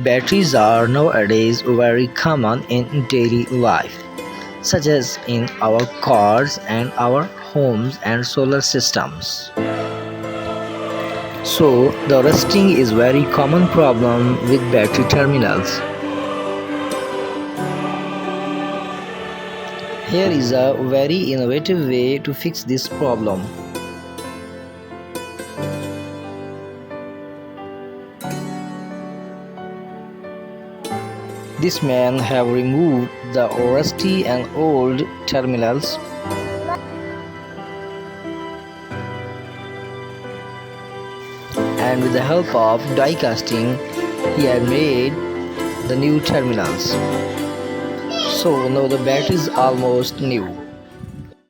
Batteries are nowadays very common in daily life, such as in our cars and our homes and solar systems. So, the rusting is very common problem with battery terminals. Here is a very innovative way to fix this problem. This man have removed the rusty and old terminals and with the help of die casting he had made the new terminals. So now the battery is almost new.